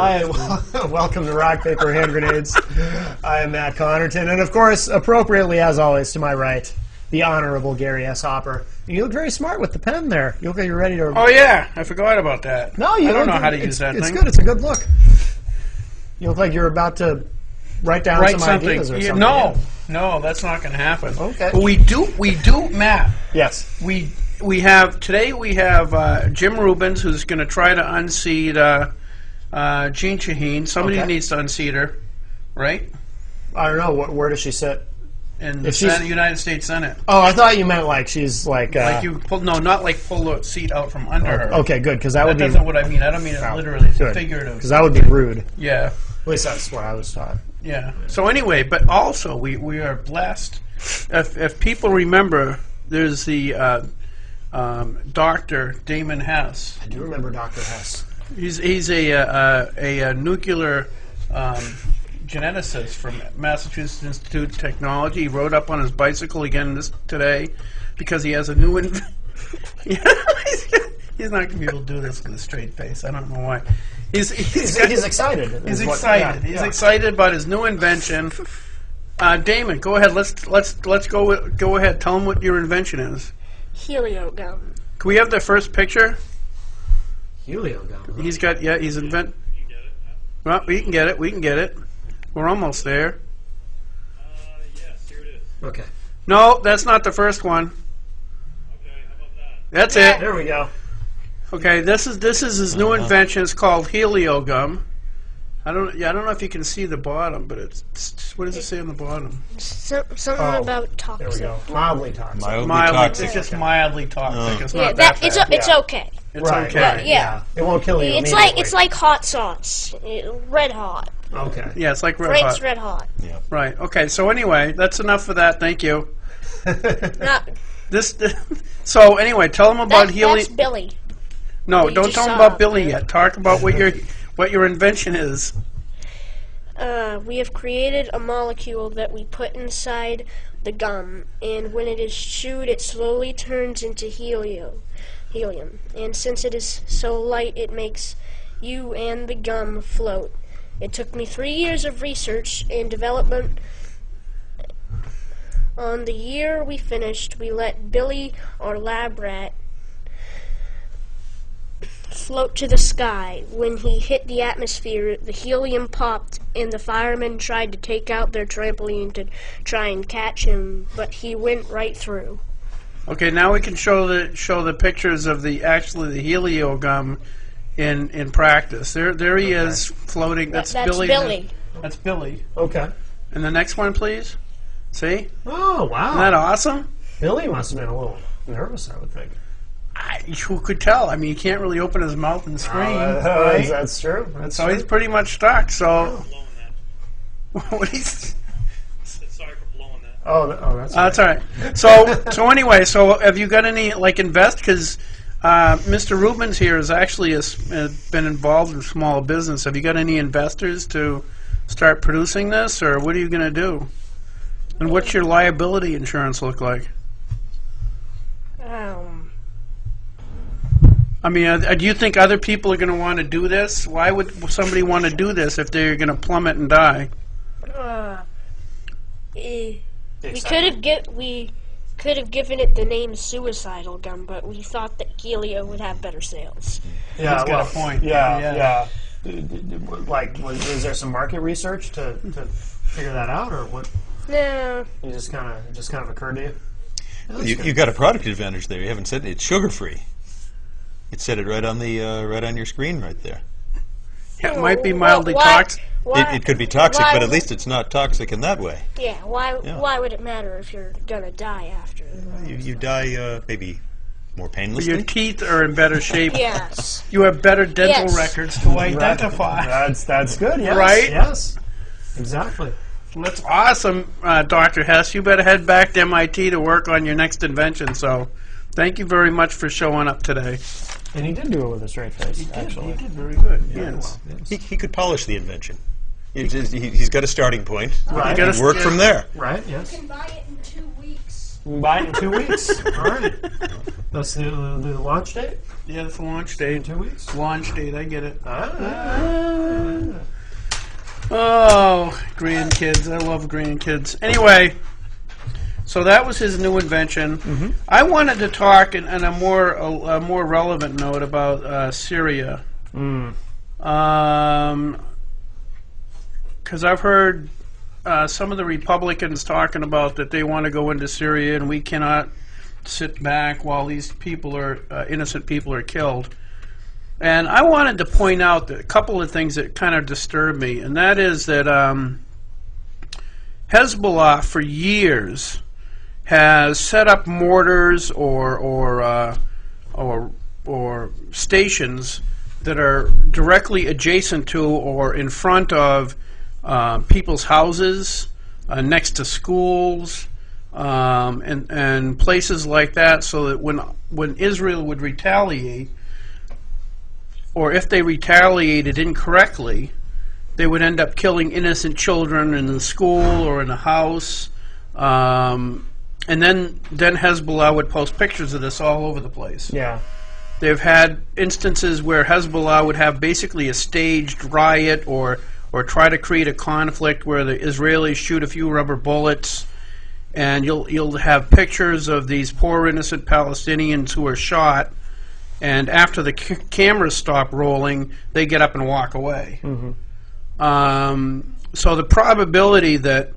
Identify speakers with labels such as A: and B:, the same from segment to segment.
A: Hi, welcome to Rock, Paper, Hand Grenades. I am Matt Connarton, and of course, appropriately as always, to my right, the Honorable Gary S. Hopper. You look very smart with the pen there. You look like you're ready to...
B: Oh yeah, I forgot about that.
A: No, you
B: I don't know how to use that
A: thing.
B: thing.
A: It's good. It's a good look. You look like you're about to write down some ideas or something.
B: No, no, that's not going to happen.
A: Okay.
B: But we do, Matt.
A: Yes.
B: We have today. We have Jim Rubens, who's going to try to unseat Jean Shaheen. Somebody needs to unseat her, right?
A: I don't know. Where does she sit?
B: In the United States Senate.
A: Oh, I thought you meant like she's like...
B: like you pull, no, not like pull the seat out from under her.
A: Okay, good, because that would be...
B: That's not what I mean. I don't mean it literally. It's figurative.
A: Because that would be rude.
B: Yeah.
A: At least that's what I was taught.
B: Yeah. So anyway, but also we are blessed. If people remember, there's the Dr. Daemon Hess.
A: I do remember Dr. Hess.
B: He's a nuclear geneticist from Massachusetts Institute of Technology. He rode up on his bicycle again today because he has a new... He's not going to be able to do this with a straight face. I don't know why. He's
A: excited.
B: He's excited. He's excited about his new invention. Damon, go ahead. Let's go ahead. Tell him what your invention is.
C: Heliogum.
B: Can we have the first picture?
A: Heliogum.
B: He's got he's invent. Well, we can get it. We can get it. We're almost there.
D: Yes, here it is.
A: Okay.
B: No, that's not the first one.
D: Okay, how about that?
B: That's it.
A: There we go.
B: Okay, this is his new invention. It's called Heliogum. I don't know if you can see the bottom, but it's what does it say on the bottom?
C: Something about toxic.
A: There we go. Mildly toxic.
B: Mildly
E: toxic.
B: It's just mildly toxic. It's
C: Yeah,
B: not that bad.
C: it's okay.
B: It's
A: Right,
B: okay.
A: right.
C: Yeah.
A: It won't kill you
C: It's like hot sauce, red hot.
A: Okay.
B: Yeah, it's like red
C: Frank's
B: hot.
C: red hot.
E: Yeah.
B: Right. Okay. So anyway, that's enough for that. Thank you.
C: Not,
B: So anyway, tell them about
C: that's
B: helium.
C: Billy.
B: No,
C: you
B: don't
C: just
B: tell them
C: saw
B: about
C: up
B: Billy
C: there.
B: yet. Talk about what your invention is.
C: We have created a molecule that we put inside the gum, and when it is chewed, it slowly turns into helium. And since it is so light, it makes you and the gum float. It took me 3 years of research and development. On the year we finished, we let Billy, our lab rat, float to the sky. When he hit the atmosphere, the helium popped, and the firemen tried to take out their trampoline to try and catch him, but he went right through.
B: Okay, now we can show the pictures of the heliogum in practice. There he is floating. That's Billy. That's Billy.
A: Okay.
B: And the next one, please. See?
A: Oh, wow.
B: Isn't that awesome?
A: Billy must have been a little nervous, I would think.
B: Who could tell? I mean, he can't really open his mouth and scream. Right?
A: That's true.
B: So he's pretty much stuck. So
D: Blowing that.
B: what he's.
D: Sorry for blowing that.
A: Oh, that's
B: That's all right. So anyway, so have you got any invest? Because Mr. Rubens here has actually been involved in small business. Have you got any investors to start producing this, or what are you going to do? And what's your liability insurance look like? I mean, do you think other people are going to want to do this? Why would somebody want to do this if they're going to plummet and die?
C: We could have given it the name Suicidal Gum, but we thought that Helio would have better sales.
A: Yeah,
B: He's got a point.
A: Yeah. Like, is there some market research to figure that out, or what?
C: No.
A: It just kind of occurred to you?
E: You got a product advantage there. You haven't said it's sugar-free. It said it right on the right on your screen right there.
B: It might be mildly toxic.
E: It could be toxic, but at least it's not toxic in that way.
C: Yeah. Why would it matter if you're gonna die after?
E: You die maybe more painlessly.
B: Your teeth are in better shape.
C: Yes.
B: You have better dental
C: Yes.
B: records to identify.
A: That's good. Yes.
B: Right?
A: Yes. Exactly.
B: Well, that's awesome, Dr. Hess. You better head back to MIT to work on your next invention. So, thank you very much for showing up today.
A: And he did do it with a straight face. Actually,
B: He did very good. Yes.
E: He could polish the invention. He's got a starting point.
A: Right.
E: He can work from there.
A: Right. Yes.
C: You can buy it in 2 weeks.
A: We can buy it in 2 weeks. All right. That's the launch date?
B: Yeah, it's the launch date.
A: 2 weeks?
B: Launch date, I get it.
A: Ah.
B: Oh, grandkids. I love grandkids. Anyway, so that was his new invention. I wanted to talk in a more relevant note about Syria. Because I've heard some of the Republicans talking about that they want to go into Syria and we cannot sit back while these people are innocent people are killed. And I wanted to point out that a couple of things that kind of disturb me, and that is that Hezbollah for years has set up mortars or stations that are directly adjacent to or in front of people's houses, next to schools, and places like that, so that when Israel would retaliate, or if they retaliated incorrectly, they would end up killing innocent children in the school or in the house. And then Hezbollah would post pictures of this all over the place.
A: Yeah.
B: They've had instances where Hezbollah would have basically a staged riot or try to create a conflict where the Israelis shoot a few rubber bullets, and you'll have pictures of these poor innocent Palestinians who are shot, and after the cameras stop rolling, they get up and walk away. So the probability that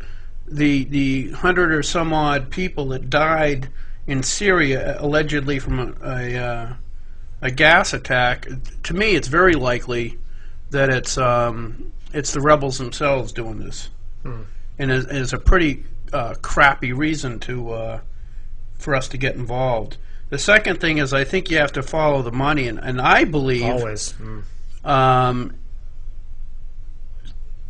B: the 100 or some odd people that died in Syria allegedly from a gas attack, to me, it's very likely that it's the rebels themselves doing this, and is a pretty crappy reason for us to get involved. The second thing is, I think you have to follow the money, and I believe
A: Always.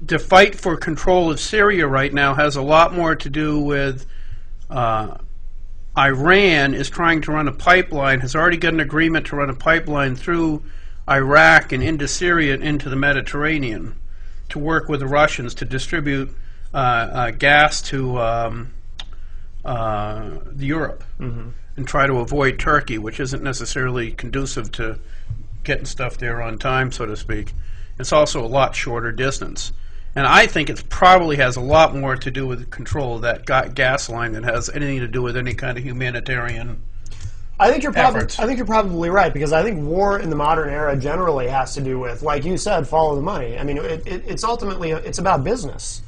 B: The fight for control of Syria right now has a lot more to do with Iran is trying to run a pipeline, has already got an agreement to run a pipeline through Iraq and into Syria and into the Mediterranean to work with the Russians to distribute gas to Europe and try to avoid Turkey, which isn't necessarily conducive to getting stuff there on time, so to speak. It's also a lot shorter distance. And I think it probably has a lot more to do with control of that gas line than has anything to do with any kind of humanitarian
A: I think you're
B: efforts.
A: I think you're probably right, because I think war in the modern era generally has to do with, like you said, follow the money. I mean, it's ultimately it's about business,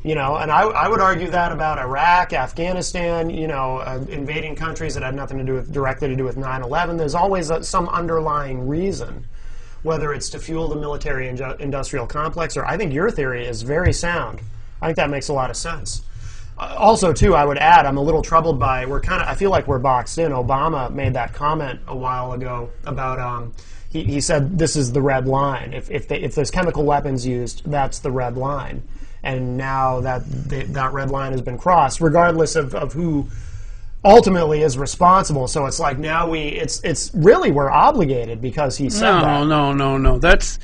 A: you know. And I would argue that about Iraq, Afghanistan, you know, invading countries that had nothing to do with directly to do with 9/11. There's always some underlying reason, whether it's to fuel the military industrial complex, or I think your theory is very sound. I think that makes a lot of sense. Also, too, I would add, I'm a little troubled by, I feel like we're boxed in. Obama made that comment a while ago about, he said this is the red line. If there's chemical weapons used, that's the red line. And now that red line has been crossed, regardless of who ultimately is responsible. So it's like now it's really we're obligated because he said that.
B: No. That's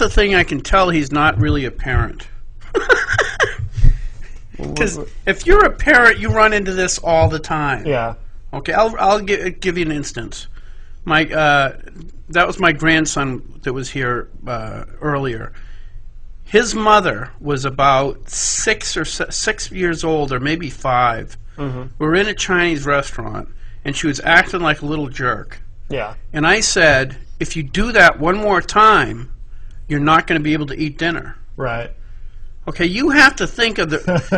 B: a thing I can tell he's not really a parent. Because if you're a parent, you run into this all the time.
A: Yeah.
B: Okay, I'll give you an instance. That was my grandson that was here earlier. His mother was about 6 years old, or maybe 5. We were in a Chinese restaurant, and she was acting like a little jerk.
A: Yeah.
B: And I said, if you do that one more time, you're not going to be able to eat dinner.
A: Right.
B: Okay, you have to think of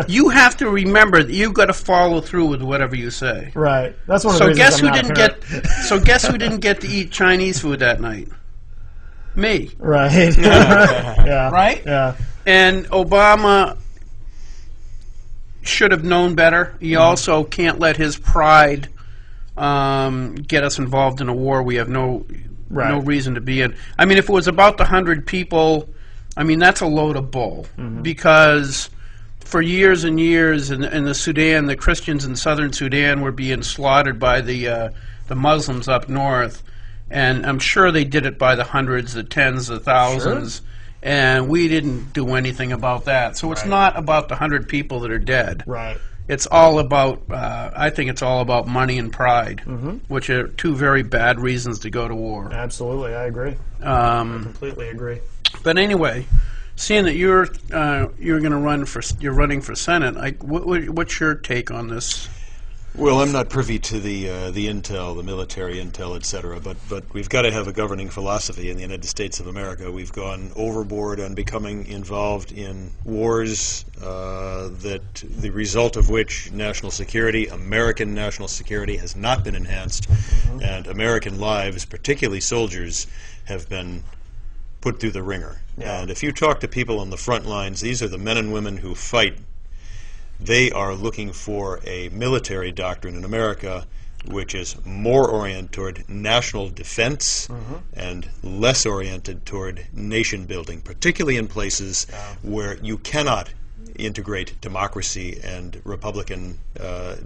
B: you have to remember that you've got to follow through with whatever you say.
A: Right. That's one of the reasons I'm not a parent.
B: So guess who didn't get to eat Chinese food that night? Me.
A: Right. Yeah.
B: Right?
A: Yeah.
B: And Obama should have known better. He also can't let his pride get us involved in a war we have no reason to be in. I mean, if it was about the 100 people, I mean, that's a load of bull. Because for years and years in the Sudan, the Christians in southern Sudan were being slaughtered by the Muslims up north. And I'm sure they did it by the hundreds, the tens, the thousands. Sure. And we didn't do anything about that. So it's not about the 100 people that are dead.
A: Right.
B: it's all about. I think it's all about money and pride, which are two very bad reasons to go to war.
A: Absolutely, I agree. I completely agree.
B: But anyway, seeing that you're going to you're running for Senate, what's your take on this?
E: Well, I'm not privy to the intel, the military intel, etc. But we've got to have a governing philosophy in the United States of America. We've gone overboard on becoming involved in wars that the result of which national security, American national security, has not been enhanced, and American lives, particularly soldiers, have been put through the ringer.
A: Yeah.
E: And if you talk to people on the front lines, these are the men and women who fight. They are looking for a military doctrine in America which is more oriented toward national defense and less oriented toward nation building, particularly in places where you cannot integrate democracy and Republican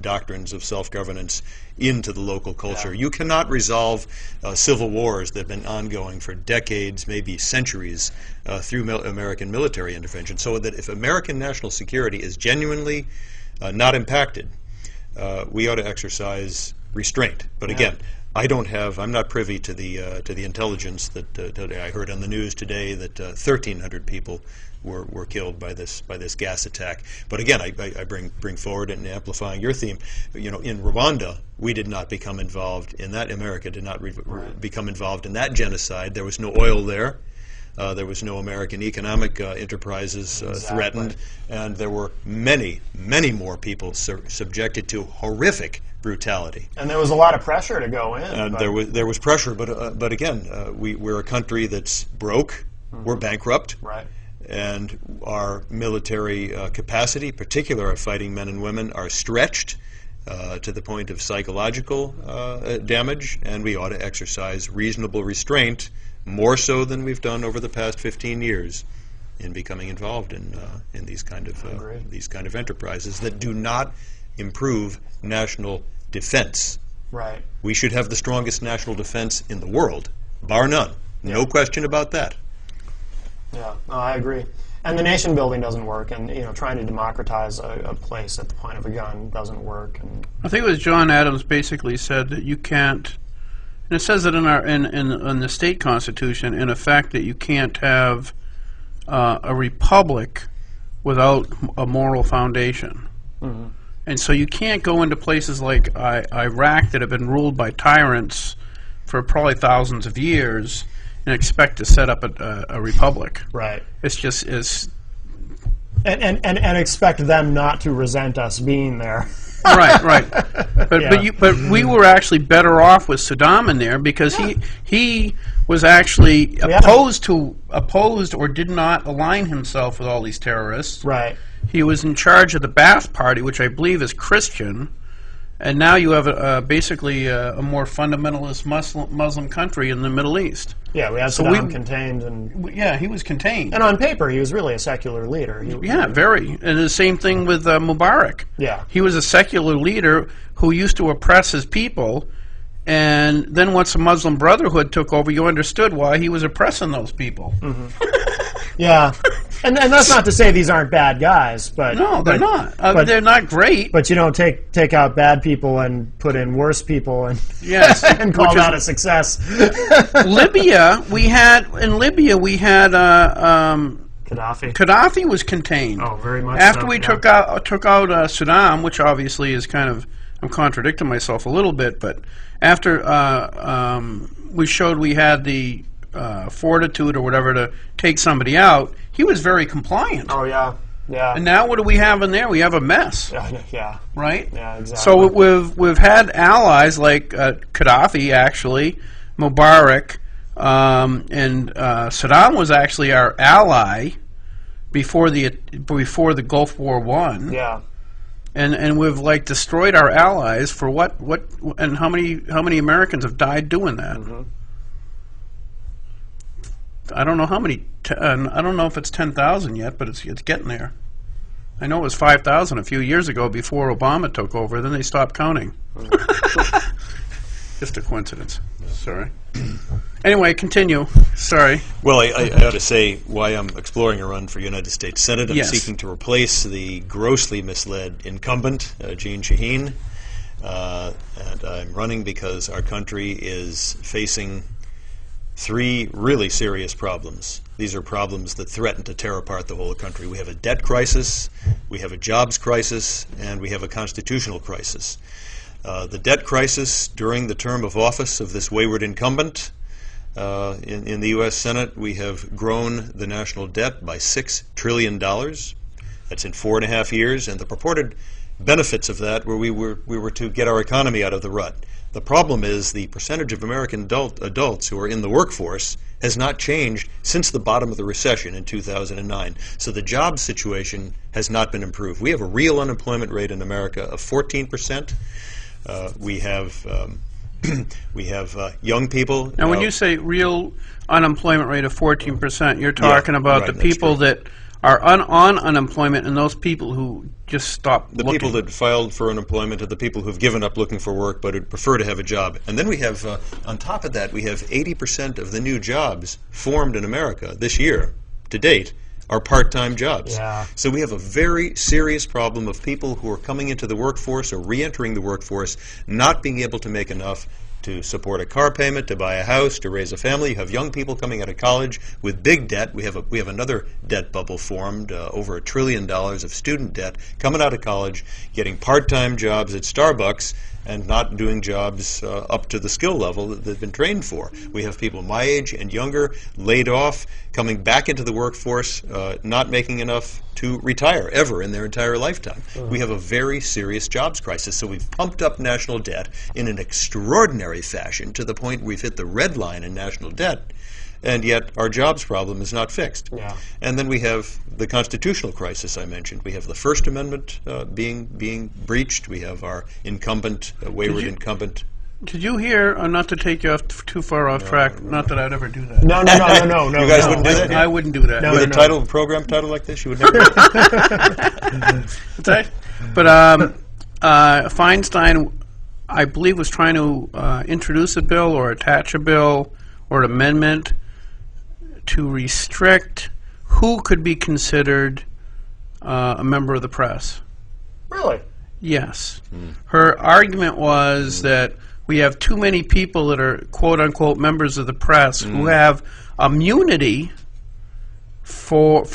E: doctrines of self-governance into the local culture. You cannot resolve civil wars that have been ongoing for decades, maybe centuries, through American military intervention. So that if American national security is genuinely not impacted, we ought to exercise restraint. But again, I'm not privy to the intelligence that I heard on the news today that 1,300 people were killed by this gas attack. But again, I bring forward and amplifying your theme. You know, in Rwanda, we did not become involved in that. America did not become involved in that genocide. There was no oil there. There was no American economic enterprises threatened, and there were many, many more people subjected to horrific brutality.
A: And there was a lot of pressure to go in.
E: And there was pressure, but again, we're a country that's broke. We're bankrupt.
A: Right.
E: And our military capacity, particularly our fighting men and women, are stretched to the point of psychological damage, and we ought to exercise reasonable restraint, more so than we've done over the past 15 years, in becoming involved in these kind of enterprises that do not improve national defense.
A: Right.
E: We should have the strongest national defense in the world, bar none. No question about that.
A: Yeah, no, I agree. And the nation building doesn't work, and trying to democratize a place at the point of a gun doesn't work. And
B: I think it was John Adams basically said that you can't, and it says that in the state constitution, in effect, that you can't have a republic without a moral foundation. And so you can't go into places like Iraq that have been ruled by tyrants for probably thousands of years and expect to set up a republic.
A: Right.
B: It's just
A: and expect them not to resent us being there.
B: Right. But we were actually better off with Saddam in there because he was actually opposed or did not align himself with all these terrorists.
A: Right.
B: He was in charge of the Ba'ath Party, which I believe is Christian, and now you have basically a more fundamentalist Muslim country in the Middle East.
A: Yeah, we have Saddam contained, and
B: he was contained.
A: And on paper, he was really a secular leader.
B: Very. And the same thing with Mubarak.
A: Yeah,
B: he was a secular leader who used to oppress his people, and then once the Muslim Brotherhood took over, you understood why he was oppressing those people.
A: Yeah, and that's not to say these aren't bad guys, but
B: no, they're not. They're not great.
A: But you don't take out bad people and put in worse people, and and call that a success.
B: Libya, we had
A: Gaddafi.
B: Gaddafi was contained.
A: Oh, very much.
B: After we took out Saddam, which obviously is kind of, I'm contradicting myself a little bit, but after we showed we had the fortitude or whatever to take somebody out, he was very compliant.
A: Oh yeah.
B: And now what do we have in there? We have a mess.
A: Yeah.
B: Right.
A: Yeah, exactly.
B: So we've had allies like Gaddafi, actually, Mubarak, and Saddam was actually our ally before the Gulf War I.
A: Yeah.
B: And we've destroyed our allies for what and how many Americans have died doing that? I don't know how many. I don't know if it's 10,000 yet, but it's getting there. I know it was 5,000 a few years ago before Obama took over. Then they stopped counting. Just a coincidence. Sorry. Anyway, continue. Sorry.
E: Well, I ought to say why I'm exploring a run for United States Senate. I'm
B: Yes.
E: seeking to replace the grossly misled incumbent, Jean Shaheen. And I'm running because our country is facing three really serious problems. These are problems that threaten to tear apart the whole country. We have a debt crisis, we have a jobs crisis, and we have a constitutional crisis. The debt crisis during the term of office of this wayward incumbent in the U.S. Senate, we have grown the national debt by $6 trillion. That's in 4.5 years, and the purported benefits of that were we were to get our economy out of the rut. The problem is the percentage of American adults who are in the workforce has not changed since the bottom of the recession in 2009. So the job situation has not been improved. We have a real unemployment rate in America of 14%. We have young people.
B: Now, when you say real unemployment rate of 14%, you're talking about
E: right,
B: the people that are on unemployment and those people who just stopped
E: the
B: looking.
E: people that filed for unemployment are the people who've given up looking for work but would prefer to have a job. And then we have, on top of that, we have 80% of the new jobs formed in America this year, to date, are part-time jobs.
A: Yeah.
E: So we have a very serious problem of people who are coming into the workforce or re-entering the workforce not being able to make enough to support a car payment, to buy a house, to raise a family. You have young people coming out of college with big debt. We have another debt bubble formed, over $1 trillion of student debt, coming out of college, getting part-time jobs at Starbucks, and not doing jobs up to the skill level that they've been trained for. We have people my age and younger laid off, coming back into the workforce, not making enough to retire ever in their entire lifetime. We have a very serious jobs crisis. So we've pumped up national debt in an extraordinary fashion to the point we've hit the red line in national debt. And yet our jobs problem is not fixed.
A: Yeah.
E: And then we have the constitutional crisis I mentioned. We have the First Amendment being breached. We have our incumbent, wayward incumbent.
B: Did you hear, not to take you off too far off track, not that I'd ever do that.
A: No.
E: You guys wouldn't do that?
B: I wouldn't do that.
A: No.
E: With a program title like this, you would never.
B: That's right. But Feinstein, I believe, was trying to introduce a bill or attach a bill or an amendment to restrict who could be considered a member of the press.
A: Really?
B: Yes. Her argument was that we have too many people that are quote-unquote members of the press who have immunity from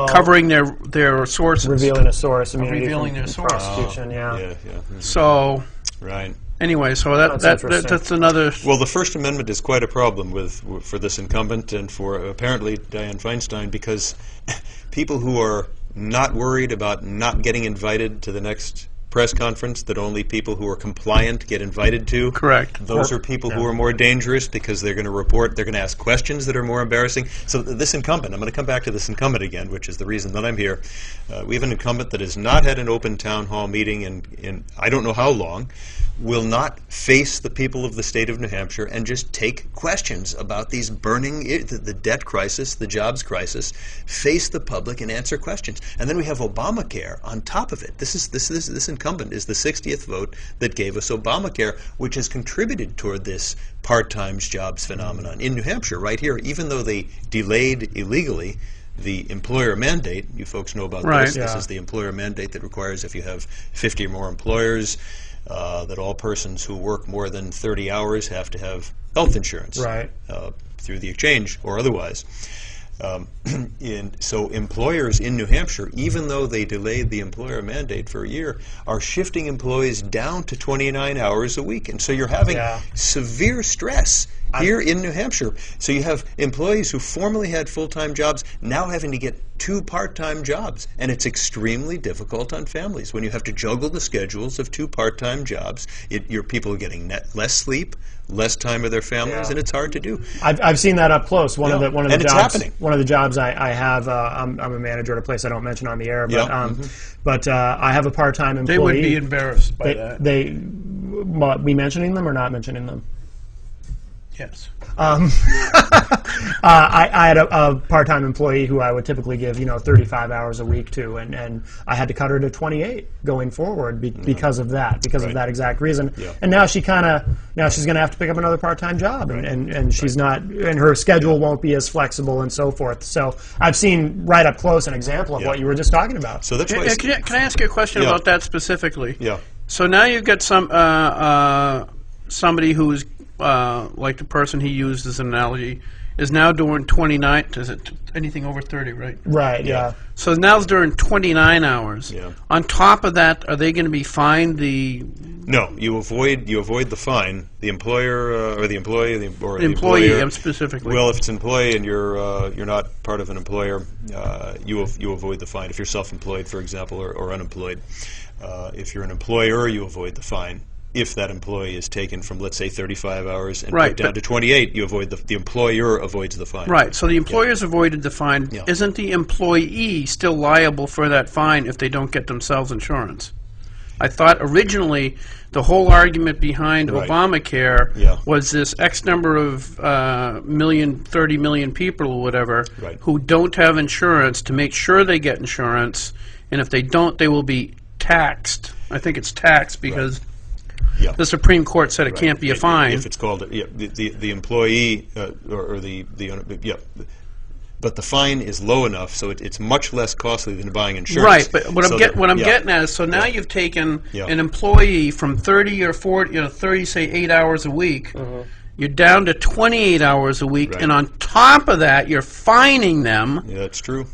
B: covering their sources.
A: Revealing a source. Immunity
B: Revealing
A: from
B: their source.
A: prosecution, yeah.
E: Yeah.
B: So
E: Right.
B: anyway, so
A: That's interesting.
B: that's another.
E: Well, the First Amendment is quite a problem for this incumbent and for apparently Dianne Feinstein, because people who are not worried about not getting invited to the next press conference that only people who are compliant get invited to.
B: Correct.
E: Those are people who are more dangerous because they're going to report, they're going to ask questions that are more embarrassing. So this incumbent, I'm going to come back to this incumbent again, which is the reason that I'm here. We have an incumbent that has not had an open town hall meeting in I don't know how long, will not face the people of the state of New Hampshire and just take questions about these burning, the debt crisis, the jobs crisis, face the public and answer questions. And then we have Obamacare on top of it. This incumbent is the 60th vote that gave us Obamacare, which has contributed toward this part-time jobs phenomenon in New Hampshire right here, even though they delayed illegally the employer mandate. You folks know about
B: Right.
E: this. This
A: Yeah.
E: is the employer mandate that requires if you have 50 or more employers, that all persons who work more than 30 hours have to have health insurance
A: Right.
E: Through the exchange or otherwise. So employers in New Hampshire, even though they delayed the employer mandate for a year, are shifting employees down to 29 hours a week. And so you're having severe stress here in New Hampshire. So you have employees who formerly had full-time jobs now having to get 2 part-time jobs. And it's extremely difficult on families when you have to juggle the schedules of 2 part-time jobs. Your people are getting less sleep, less time with their families, and it's hard to do.
A: I've seen that up close. One of the
E: And it's
A: jobs.
E: happening.
A: One of the jobs I have. I'm a manager at a place I don't mention on the air, but but I have a part-time employee.
B: They would be embarrassed by that.
A: Me mentioning them or not mentioning them?
B: Yes.
A: I had a part-time employee who I would typically give 35 hours a week to, and I had to cut her to 28 going forward because of that, of that exact reason.
E: Yeah.
A: And now she's going to have to pick up another part-time job, and she's not, and her schedule won't be as flexible and so forth. So I've seen right up close an example of what you were just talking about.
E: So that's why.
B: Can I ask you a question about that specifically?
E: Yeah.
B: So now you've got somebody who's like the person he used as an analogy is now doing 29. Is it anything over 30, right?
A: Right. Yeah.
B: So now it's during 29 hours.
E: Yeah.
B: On top of that, are they going to be fined the?
E: No, you avoid the fine. The employer or the employee or the
B: employee
E: employer,
B: specifically.
E: Well, if it's an employee and you're not part of an employer, you avoid the fine. If you're self-employed, for example, or unemployed, if you're an employer, you avoid the fine. If that employee is taken from, let's say, 35 hours and put down to 28, you avoid the employer avoids the fine.
B: Right. So the employer's avoided the fine.
E: Yeah.
B: Isn't the employee still liable for that fine if they don't get themselves insurance? I thought originally the whole argument behind Obamacare was this X number of 30 million people or whatever who don't have insurance to make sure they get insurance, and if they don't, they will be taxed. I think it's taxed because the Supreme Court said it can't be a fine.
E: If it's called the employee but the fine is low enough so it's much less costly than buying insurance.
B: Right, but what I'm getting at is, so now you've taken an employee from 30 or 40, 30, say 8 hours a week. You're down to 28 hours a week, and on top of that, you're fining them.
E: Yeah, that's true.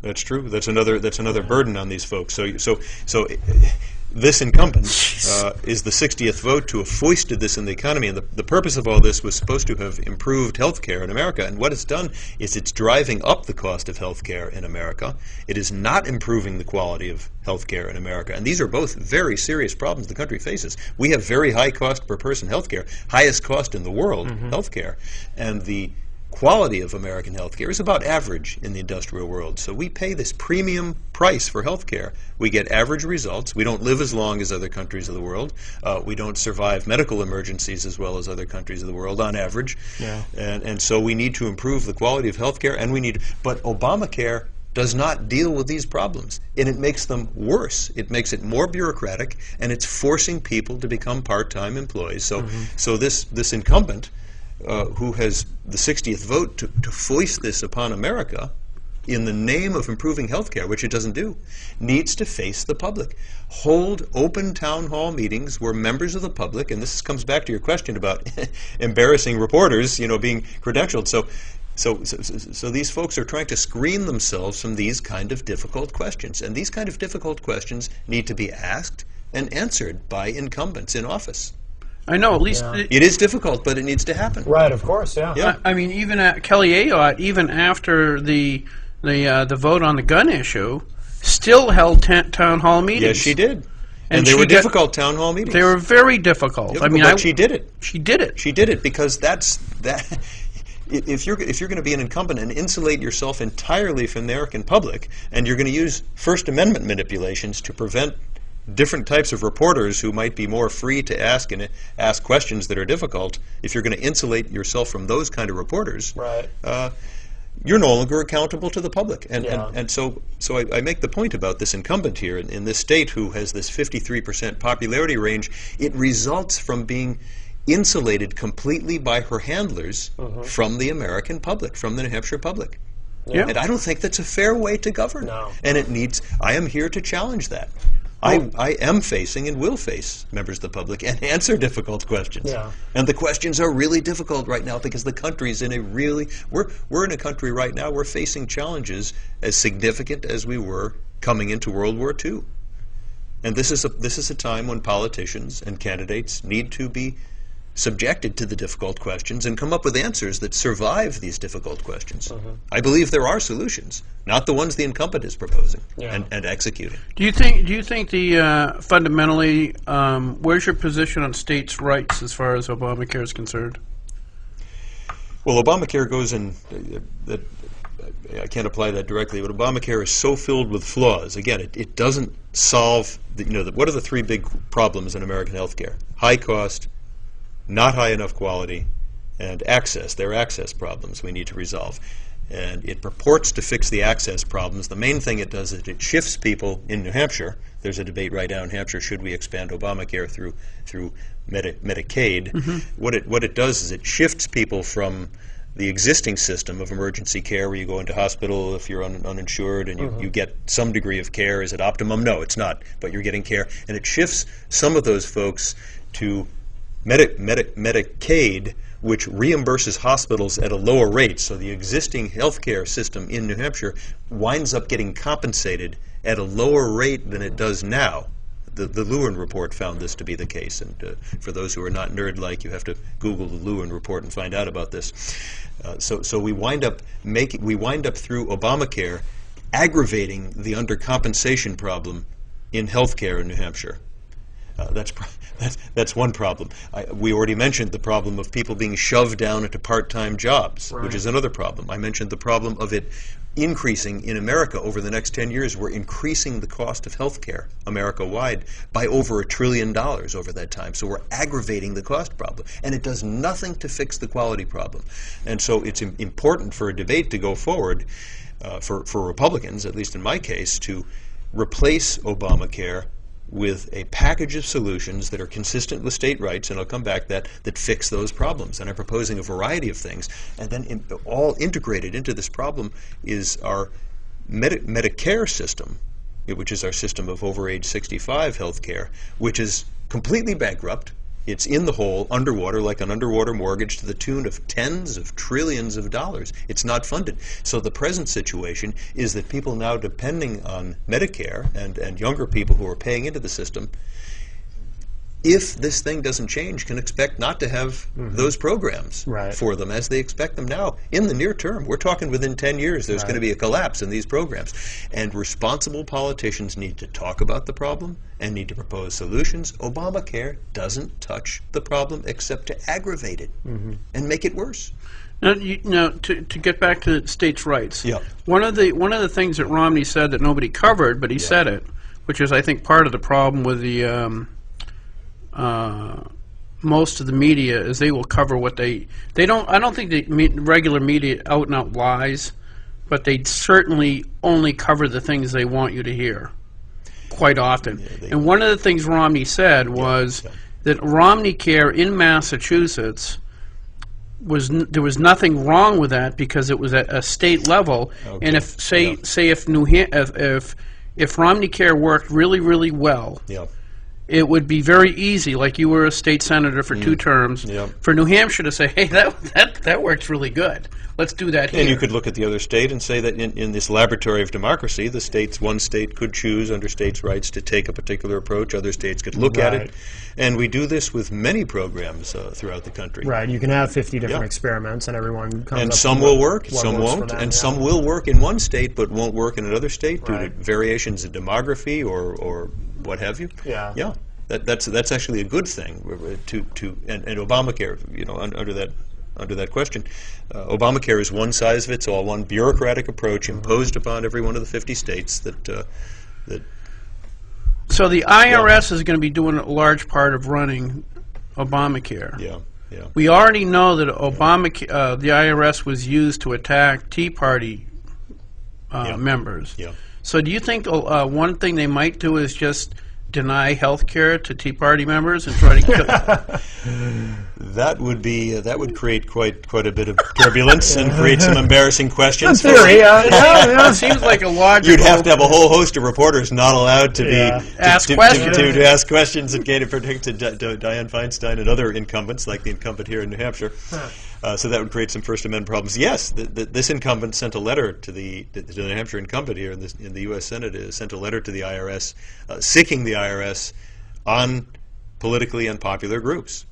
E: That's true. That's another burden on these folks. So this incumbent is the 60th vote to have foisted this in the economy, and the purpose of all this was supposed to have improved health care in America, and what it's done is it's driving up the cost of health care in America. It is not improving the quality of health care in America, and these are both very serious problems the country faces. We have very high cost per person health care, highest cost in the world health care, and the quality of American healthcare is about average in the industrial world. So we pay this premium price for healthcare. We get average results. We don't live as long as other countries of the world. We don't survive medical emergencies as well as other countries of the world on average. Yeah. And so we need to improve the quality of healthcare, but Obamacare does not deal with these problems, and it makes them worse. It makes it more bureaucratic, and it's forcing people to become part-time employees. So this incumbent who has the 60th vote to foist this upon America in the name of improving health care, which it doesn't do, needs to face the public. Hold open town hall meetings where members of the public, and this comes back to your question about embarrassing reporters, being credentialed. So these folks are trying to screen themselves from these kind of difficult questions, and these kind of difficult questions need to be asked and answered by incumbents in office.
B: I know, at least
E: it is difficult, but it needs to happen.
A: Right, of course, yeah.
B: I mean, even Kelly Ayotte, even after the vote on the gun issue, still held town hall meetings.
E: Yes, she did, and they were difficult town hall meetings.
B: They were very difficult.
E: But she did it.
B: She did it.
E: She did it because that. If you're going to be an incumbent and insulate yourself entirely from the American public, and you're going to use First Amendment manipulations to prevent different types of reporters who might be more free to ask questions that are difficult, if you're going to insulate yourself from those kind of reporters, you're no longer accountable to the public. And so I make the point about this incumbent here in this state who has this 53% popularity range. It results from being insulated completely by her handlers from the American public, from the New Hampshire public.
B: Yeah.
E: And I don't think that's a fair way to govern.
A: No.
E: And I am here to challenge that. I am facing and will face members of the public and answer difficult questions.
A: Yeah.
E: And the questions are really difficult right now because the country's in we're in a country right now, we're facing challenges as significant as we were coming into World War II. And this is a time when politicians and candidates need to be subjected to the difficult questions and come up with answers that survive these difficult questions. I believe there are solutions, not the ones the incumbent is proposing and executing.
B: Do you think the fundamentally, where's your position on states' rights as far as Obamacare is concerned?
E: Well, Obamacare goes in. I can't apply that directly, but Obamacare is so filled with flaws. Again, it doesn't solve. What are the three big problems in American healthcare? High cost, not high enough quality, and access. There are access problems we need to resolve. And it purports to fix the access problems. The main thing it does is it shifts people in New Hampshire. There's a debate right now in Hampshire, should we expand Obamacare through Medicaid? What it does is it shifts people from the existing system of emergency care where you go into hospital if you're uninsured and you get some degree of care. Is it optimum? No, it's not, but you're getting care. And it shifts some of those folks to Medicaid, which reimburses hospitals at a lower rate. So the existing healthcare system in New Hampshire winds up getting compensated at a lower rate than it does now. The Lewin report found this to be the case, and for those who are not nerd-like, you have to Google the Lewin report and find out about this. So we wind up through Obamacare aggravating the undercompensation problem in healthcare in New Hampshire. That's one problem. We already mentioned the problem of people being shoved down into part-time jobs, which is another problem. I mentioned the problem of it increasing in America over the next 10 years. We're increasing the cost of health care America-wide by over $1 trillion over that time. So we're aggravating the cost problem. And it does nothing to fix the quality problem. And so it's important for a debate to go forward, for Republicans, at least in my case, to replace Obamacare with a package of solutions that are consistent with state rights, and I'll come back that fix those problems. And I'm proposing a variety of things, and then all integrated into this problem is our Medicare system, which is our system of over age 65 health care, which is completely bankrupt. It's in the hole, underwater, like an underwater mortgage, to the tune of tens of trillions of dollars. It's not funded. So the present situation is that people now depending on Medicare and younger people who are paying into the system, if this thing doesn't change, can expect not to have those programs for them as they expect them now in the near term. We're talking within 10 years there's going to be a collapse in these programs. And responsible politicians need to talk about the problem and need to propose solutions. Obamacare doesn't touch the problem except to aggravate it and make it worse.
B: Now, to get back to states' rights, one of the things that Romney said that nobody covered, but he said it, which is I think part of the problem with the most of the media, is they will cover what they don't. I don't think the regular media out and out lies, but they certainly only cover the things they want you to hear quite often. And one of the things Romney said was that Romney Care in Massachusetts there was nothing wrong with that because it was at a state level. And if if Romney Care worked really well, it would be very easy, like you were a state senator for 2 terms, for New Hampshire to say, hey, that works really good. Let's do that here.
E: And you could look at the other state and say that in this laboratory of democracy, one state could choose under states' rights to take a particular approach. Other states could look at it. And we do this with many programs throughout the country.
A: Right. You can have 50 different experiments, and everyone comes up
E: and
A: with
E: some will work, some
A: works
E: won't, and some will work in one state but won't work in another state due to variations in demography or what have you. Yeah. That's actually a good thing and Obamacare, under that question, Obamacare is one size fits all, one bureaucratic approach imposed upon every one of the 50 states that.
B: So the IRS is going to be doing a large part of running Obamacare. We already know that the IRS was used to attack Tea Party members. So do you think one thing they might do is just deny health care to Tea Party members and try to kill
E: That would create quite a bit of turbulence and create some embarrassing questions.
A: In theory,
B: it seems like a logical.
E: You'd have to have a whole host of reporters not allowed to
B: ask questions
E: to ask questions and gain a prediction to Dianne Feinstein and other incumbents, like the incumbent here in New Hampshire. So that would create some First Amendment problems. Yes, this incumbent sent a letter to the New Hampshire incumbent here in the U.S. Senate, sent a letter to the IRS, sicking the IRS on politically unpopular groups.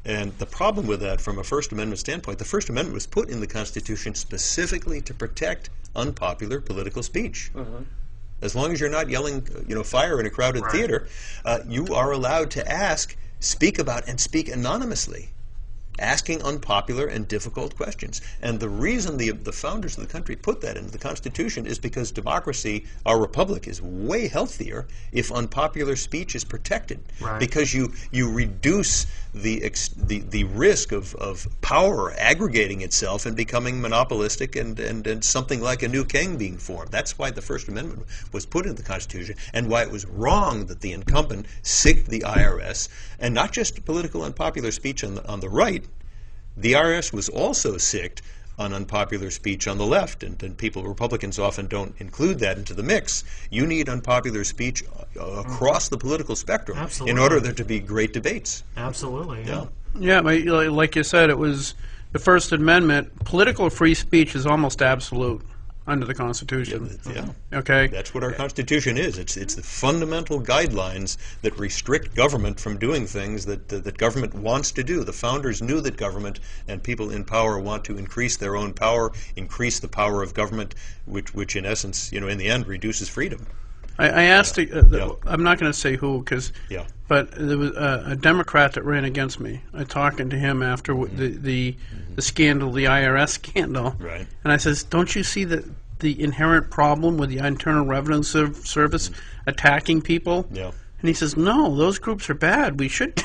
E: And the problem with that, from a First Amendment standpoint, the First Amendment was put in the Constitution specifically to protect unpopular political speech. As long as you're not yelling, fire in a crowded theater, you are allowed to speak about and speak anonymously asking unpopular and difficult questions. And the reason the founders of the country put that into the Constitution is because democracy, our republic, is way healthier if unpopular speech is protected.
A: Right.
E: Because you reduce the risk of power aggregating itself and becoming monopolistic and something like a new king being formed. That's why the First Amendment was put into the Constitution, and why it was wrong that the incumbent sicked the IRS, and not just political unpopular speech on the right. The IRS was also sicked on unpopular speech on the left, and Republicans often don't include that into the mix. You need unpopular speech across the political spectrum
A: Absolutely.
E: in order there to be great debates.
A: Absolutely. Yeah.
B: Yeah, but like you said, it was the First Amendment. Political free speech is almost absolute under the Constitution.
E: Yeah.
B: Okay.
E: That's what our Constitution is. It's the fundamental guidelines that restrict government from doing things that government wants to do. The founders knew that government and people in power want to increase their own power, increase the power of government, which in essence, in the end, reduces freedom.
B: I asked.
E: Yeah.
B: I'm not going to say who,
E: Yeah.
B: but there was a Democrat that ran against me. I talking to him after the scandal, the IRS scandal,
E: Right.
B: and I says, "Don't you see the inherent problem with the Internal Revenue Service attacking people?"
E: Yeah.
B: And he says, "No, those groups are bad. We should."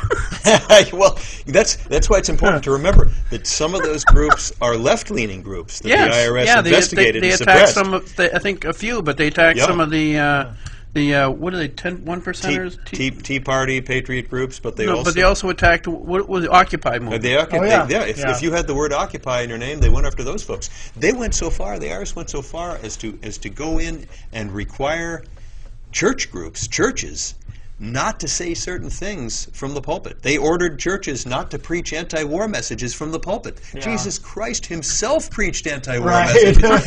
E: Well, that's why it's important to remember that some of those groups are left-leaning groups that the IRS investigated
B: they
E: and
B: attacked
E: suppressed.
B: some of I think a few, but they attacked
E: Yeah.
B: some of the what are they 1%ers?
E: Tea Party, Patriot groups, but they
B: also attacked what was the Occupy movement.
E: If you had the word Occupy in your name, they went after those folks. They went so far, the IRS went so far as to go in and require churches, not to say certain things from the pulpit. They ordered churches not to preach anti-war messages from the pulpit.
A: Yeah.
E: Jesus Christ himself preached anti-war
A: Right.
E: messages.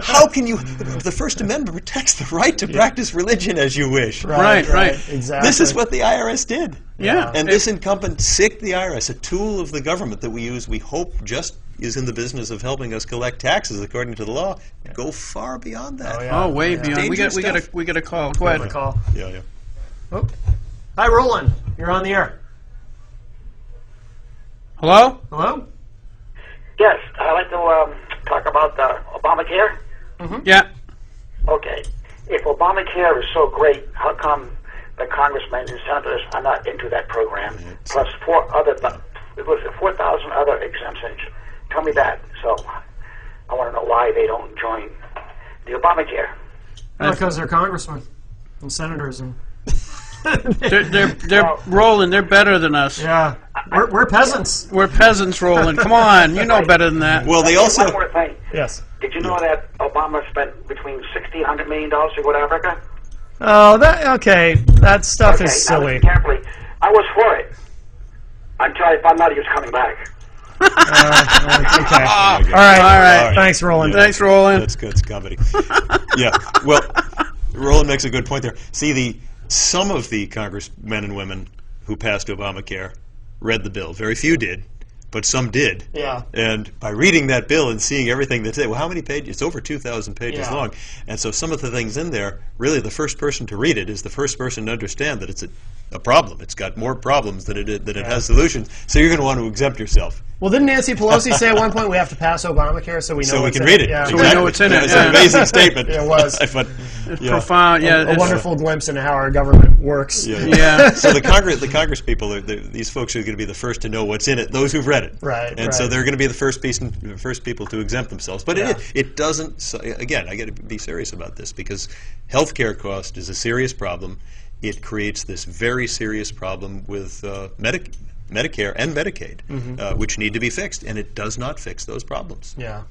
E: How can you... The First Amendment protects the right to practice religion as you wish.
B: Right.
A: Exactly.
E: This is what the IRS did.
B: Yeah.
E: And this incumbent sicked the IRS, a tool of the government that we use, we hope just is in the business of helping us collect taxes according to the law, go far beyond that.
A: Oh, yeah.
B: Oh, way beyond. We
E: Dangerous
B: got a call. Go
A: The
B: ahead.
A: call.
E: Yeah.
A: Oh. Hi, Roland. You're on the air.
B: Hello?
A: Hello?
F: Yes, I'd like to talk about Obamacare.
B: Yeah.
F: Okay. If Obamacare is so great, how come the congressmen and senators are not into that program? Plus 4,000 other exemptions. Tell me that. So I want to know why they don't join the Obamacare.
A: Because they're congressmen and senators and
B: They're Roland. They're better than us.
A: yeah, we're peasants.
B: We're peasants, Roland. Come on, you know better than that.
E: Well, they also...
F: One more thing.
A: Yes.
F: Did you know that Obama spent between $60 and $100 million to go to Africa?
A: Oh, that stuff
F: Okay,
A: is
F: now
A: silly.
F: listen carefully. I was for it until I found out he was coming back.
A: Okay.
E: All
A: right. Thanks, Roland.
B: Thanks, Roland.
E: That's good. It's comedy. Yeah. Well, Roland makes a good point there. See, some of the congressmen and women who passed Obamacare read the bill. Very few did, but some did.
A: Yeah.
E: And by reading that bill and seeing everything that's in it, well, how many pages? It's over 2,000 pages
A: Yeah.
E: long. And so some of the things in there, really the first person to read it is the first person to understand that it's a problem. It's got more problems than it has solutions. So you're going to want to exempt yourself.
A: Well, didn't Nancy Pelosi say at one point we have to pass Obamacare so we know
E: So we
A: what's
E: can
A: in
E: read it.
A: Yeah.
B: So we know what's in it.
E: It's an amazing statement.
A: Yeah, it was.
E: But, yeah.
B: Profound. Yeah.
A: A
B: it's-
A: wonderful glimpse into how our government works.
B: Yeah.
E: So the Congress people, these folks are going to be the first to know what's in it. Those who've read it,
A: Right,
E: And so
A: right.
E: they're going to be the first people to exempt themselves. But
A: Yeah.
E: it doesn't. So again, I got to be serious about this because healthcare cost is a serious problem. It creates this very serious problem with Medicare and Medicaid, which need to be fixed, and it does not fix those problems.
A: Yeah.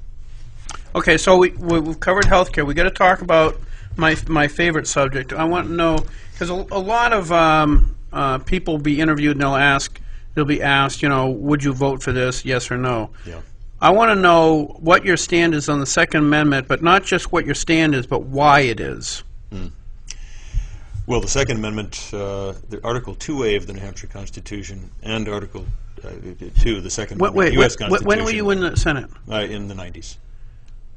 B: Okay, so we've covered healthcare. We got to talk about my favorite subject. I want to know because a lot of people will be interviewed and they'll be asked, would you vote for this, yes or no?
E: Yeah.
B: I want to know what your stand is on the Second Amendment, but not just what your stand is, but why it is.
E: Well, the Second Amendment, the Article 2A of the New Hampshire Constitution, and Article 2, the Second Amendment of the U.S. Constitution.
B: When were you in the Senate?
E: In the 90s.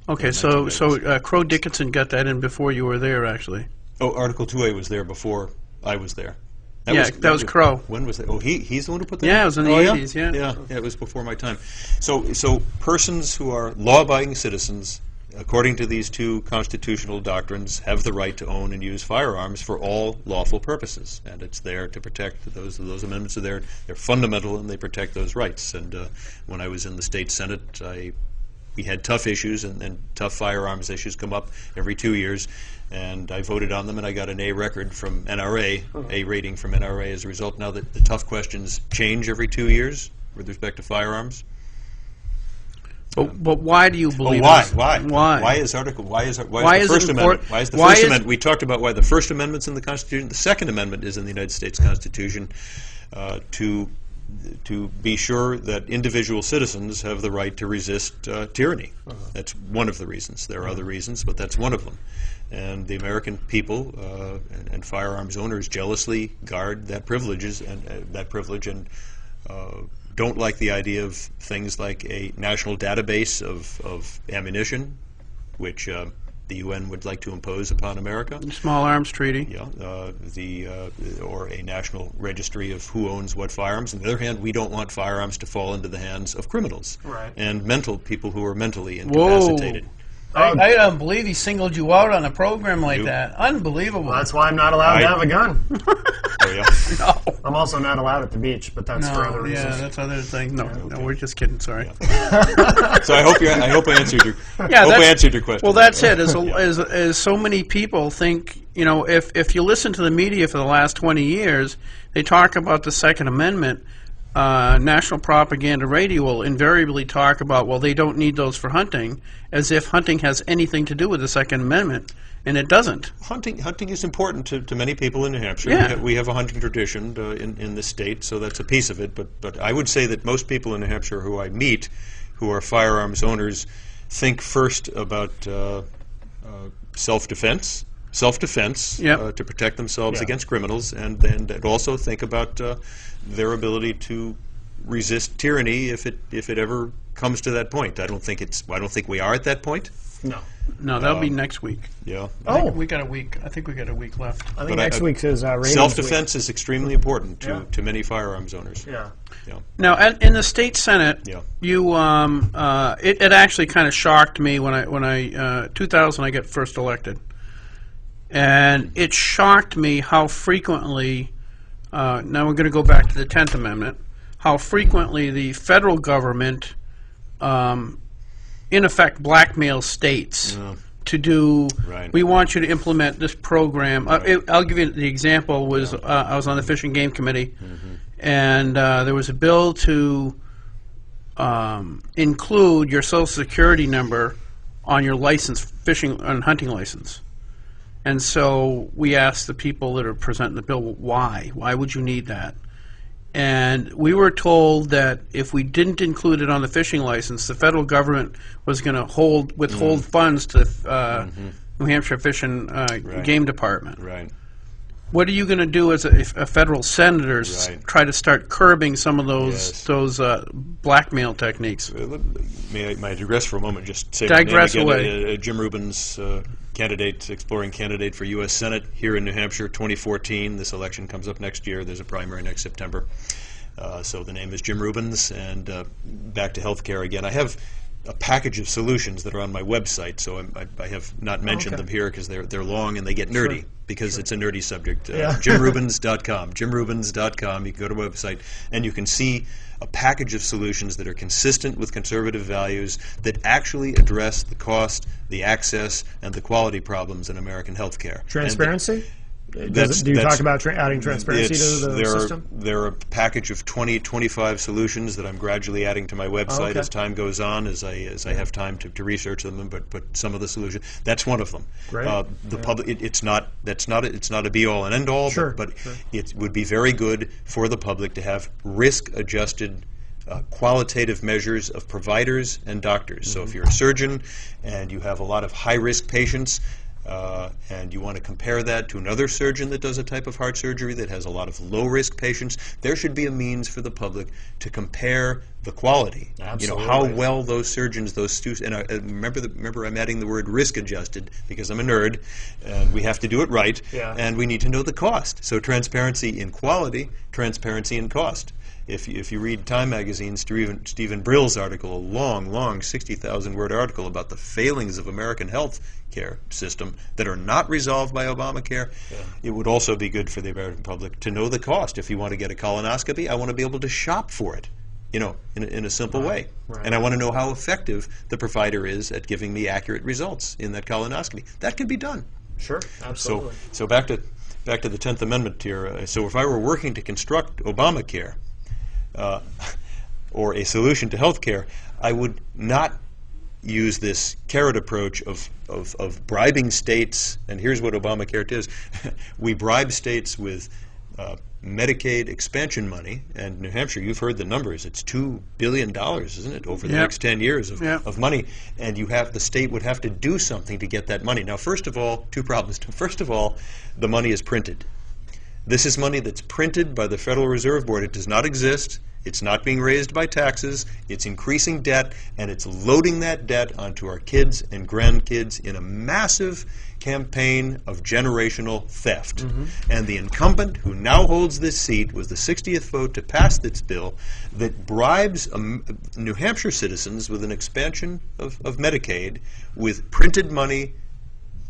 B: Okay,
E: In
B: so
E: 1990s.
B: Crow Dickinson got that in before you were there, actually.
E: Oh, Article 2A was there before I was there.
B: That was Crow.
E: When was that? Oh, he's the one who put that.
B: Yeah, it was in the 80s. Yeah.
E: Yeah, it was before my time. So persons who are law-abiding citizens, according to these two constitutional doctrines, have the right to own and use firearms for all lawful purposes, and it's there to protect those amendments are there. They're fundamental, and they protect those rights. And when I was in the state senate, we had tough issues and tough firearms issues come up every 2 years, and I voted on them, and I got an A record from NRA, A rating from NRA as a result. Now that the tough questions change every 2 years with respect to firearms.
B: But why do you believe
E: why?
B: this?
E: Why?
B: Why?
E: Why is the
B: it
E: First Amendment?
B: important?
E: Why is the
B: Why
E: First
B: is-
E: Amendment? We talked about why the First Amendment's in the Constitution. The Second Amendment is in the United States Constitution to be sure that individual citizens have the right to resist tyranny. That's one of the reasons. There are other reasons, but that's one of them. And the American people and firearms owners jealously guard that privilege and don't like the idea of things like a national database of ammunition, which the UN would like to impose upon America.
B: Small Arms Treaty.
E: Yeah, or a national registry of who owns what firearms. On the other hand, we don't want firearms to fall into the hands of criminals and people who are mentally incapacitated.
B: I don't believe he singled you out on a program like that. Unbelievable.
A: Well, that's why I'm not allowed to have a gun.
E: Oh, yeah.
B: No.
A: I'm also not allowed at the beach, but that's for other reasons.
B: Yeah, that's other thing. No, we're just kidding. Sorry.
E: So I hope I answered your question.
B: Well, that's it. As so many people think, if you listen to the media for the last 20 years, they talk about the Second Amendment. National propaganda radio will invariably talk about, well, they don't need those for hunting, as if hunting has anything to do with the Second Amendment, and it doesn't.
E: Hunting is important to many people in New Hampshire.
B: Yeah.
E: We have a hunting tradition in the state, so that's a piece of it. But I would say that most people in New Hampshire who I meet, who are firearms owners, think first about self-defense. To protect themselves against criminals, and also think about their ability to resist tyranny if it ever comes to that point. I don't think we are at that point.
B: No, that'll be next week.
E: Yeah.
B: I think we got a week. I think we got a week left.
A: I think next week is Ravens
E: self-defense is extremely important to many firearms owners.
A: Yeah.
B: Now, in the state senate, you it actually kind of shocked me when I 2000 I got first elected. And it shocked me how frequently, now we're going to go back to the 10th Amendment, how frequently the federal government, in effect, blackmails states to do, we want you to implement this program. I'll give you the example. I was on the Fish and Game Committee, and there was a bill to include your Social Security number on your license, fishing and hunting license. And so we asked the people that are presenting the bill, why? Why would you need that? And we were told that if we didn't include it on the fishing license, the federal government was going to withhold funds to the New Hampshire Fish and Game Department.
E: Right.
B: What are you going to do as a federal senator? Try to start curbing some of those blackmail techniques.
E: May I digress for a moment? Just say
B: digress
E: my name again.
B: away.
E: Jim Rubens, exploring candidate for U.S. Senate here in New Hampshire, 2014. This election comes up next year. There's a primary next September. So the name is Jim Rubens. And back to healthcare again. I have a package of solutions that are on my website, so I have not mentioned them here because they're long and they get nerdy because it's a nerdy subject. JimRubens.com. JimRubens.com. You can go to the website and you can see a package of solutions that are consistent with conservative values that actually address the cost, the access, and the quality problems in American healthcare.
A: Transparency? Do you talk about adding transparency to the system?
E: There are a package of 25 solutions that I'm gradually adding to my website as time goes on, as I have time to research them. But some of the solutions, that's one of them.
A: Great.
E: The public, it's not a be all and end all, but it would be very good for the public to have risk-adjusted qualitative measures of providers and doctors. So if you're a surgeon and you have a lot of high-risk patients, and you want to compare that to another surgeon that does a type of heart surgery that has a lot of low-risk patients, there should be a means for the public to compare the quality.
A: Absolutely.
E: You know, how well those surgeons, those students, and remember I'm adding the word risk-adjusted because I'm a nerd, and we have to do it right, and we need to know the cost. So transparency in quality, transparency in cost. If you read Time magazine, Stephen Brill's article, a long 60,000-word article about the failings of American health care system that are not resolved by Obamacare, it would also be good for the American public to know the cost. If you want to get a colonoscopy, I want to be able to shop for it, you know, in a simple way. And I want to know how effective the provider is at giving me accurate results in that colonoscopy. That can be done.
A: Sure, absolutely.
E: So back to the 10th Amendment here. So if I were working to construct Obamacare, or a solution to health care, I would not use this carrot approach of bribing states. And here's what Obamacare does. We bribe states with Medicaid expansion money, and New Hampshire, you've heard the numbers. It's $2 billion, isn't it, over the next 10 years of money, and the state would have to do something to get that money. Now, first of all, two problems. First of all, the money is printed. This is money that's printed by the Federal Reserve Board. It does not exist. It's not being raised by taxes. It's increasing debt, and it's loading that debt onto our kids and grandkids in a massive campaign of generational theft. And the incumbent who now holds this seat was the 60th vote to pass this bill that bribes New Hampshire citizens with an expansion of Medicaid with printed money,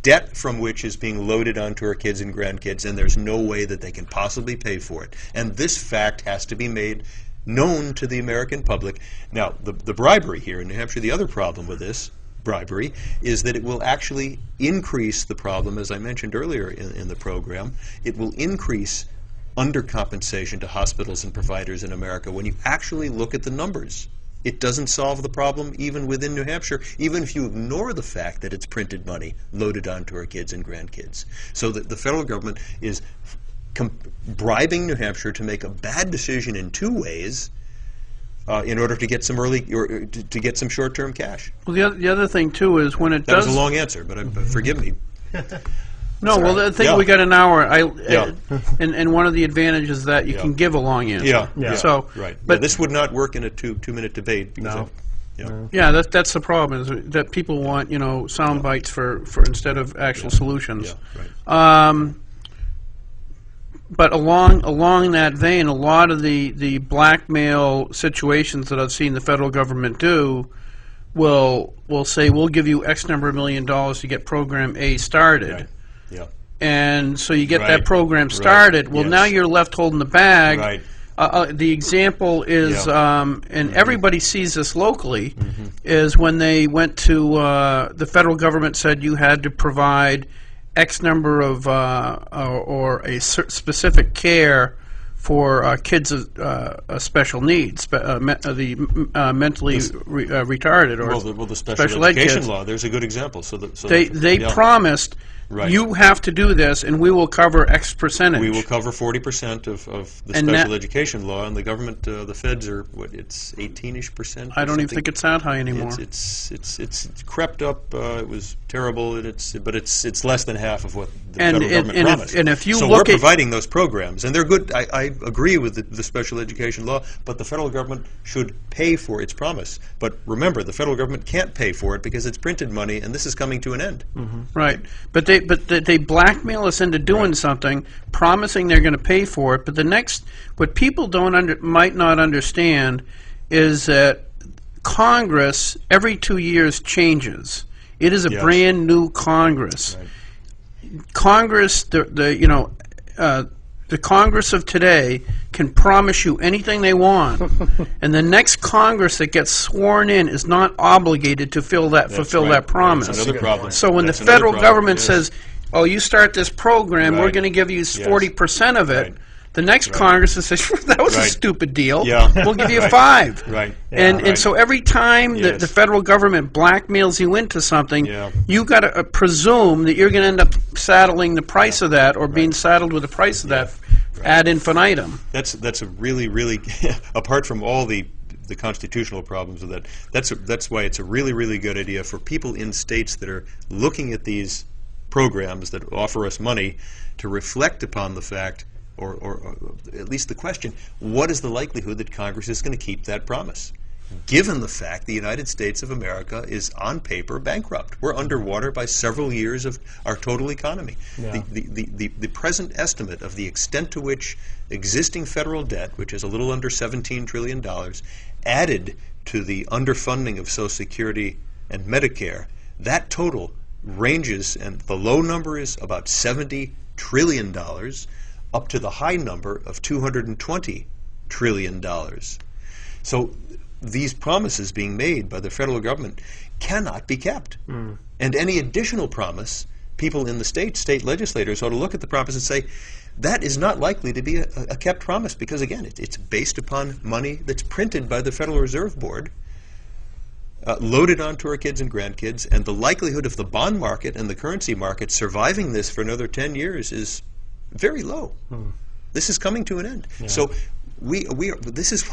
E: debt from which is being loaded onto our kids and grandkids, and there's no way that they can possibly pay for it. And this fact has to be made known to the American public. Now, the bribery here in New Hampshire, the other problem with this bribery is that it will actually increase the problem, as I mentioned earlier in the program. It will increase undercompensation to hospitals and providers in America. When you actually look at the numbers, it doesn't solve the problem even within New Hampshire, even if you ignore the fact that it's printed money loaded onto our kids and grandkids. So that the federal government is bribing New Hampshire to make a bad decision in two ways in order to get some to get some short-term cash.
B: Well, the other thing too is when it
E: that
B: does.
E: Was a long answer, but forgive me.
B: No, well, I think we got an hour. And one of the advantages is that you can give a long answer. So,
E: but this would not work in a two-minute debate. Because
B: that's the problem, is that people want, you know, sound bites for instead of actual solutions. But along that vein, a lot of the blackmail situations that I've seen the federal government do will say, we'll give you X number of $1 million to get program A started. And so you get that program started. Well, now you're left holding the bag. The example is, and everybody sees this locally, is when they went to the federal government said you had to provide X number of or a specific care for kids of special needs, the mentally retarded or
E: the special education law. There's a good example. So
B: they promised. You have to do this, and we will cover X percentage.
E: We will cover 40% of the special education law, and the government, the feds are it's 18-ish%.
B: I don't even think it's that high anymore.
E: It's crept up. It was terrible, and it's less than half of what the federal government promised.
B: And if you
E: so
B: look
E: we're providing those programs, and they're good. I agree with the special education law, but the federal government should pay for its promise. But remember, the federal government can't pay for it because it's printed money, and this is coming to an end.
B: Right, but they blackmail us into doing something, promising they're going to pay for it. But what people might not understand is that Congress every 2 years changes. It is a brand new Congress. Congress, the Congress of today can promise you anything they want, and the next Congress that gets sworn in is not obligated to fulfill that promise.
E: That's another problem.
B: So when the federal government says, "Oh, you start this program, we're going to give you 40% of it," the next Congress says, "That was a stupid deal. We'll give you 5." And so every time that the federal government blackmails you into something, you got to presume that you're going to end up saddling the price of that, or being saddled with the price of that ad infinitum.
E: That's a really apart from all the constitutional problems with that. That's why it's a really good idea for people in states that are looking at these programs that offer us money to reflect upon the fact, or at least the question, what is the likelihood that Congress is going to keep that promise? Given the fact the United States of America is on paper bankrupt. We're underwater by several years of our total economy.
A: Yeah.
E: The present estimate of the extent to which existing federal debt, which is a little under $17 trillion, added to the underfunding of Social Security and Medicare, that total ranges, and the low number is about $70 trillion, up to the high number of $220 trillion. So these promises being made by the federal government cannot be kept. And any additional promise, people in the state legislators ought to look at the promise and say, that is not likely to be a kept promise, because again, it's based upon money that's printed by the Federal Reserve Board, loaded onto our kids and grandkids, and the likelihood of the bond market and the currency market surviving this for another 10 years is very low. This is coming to an end.
A: Yeah.
E: So this is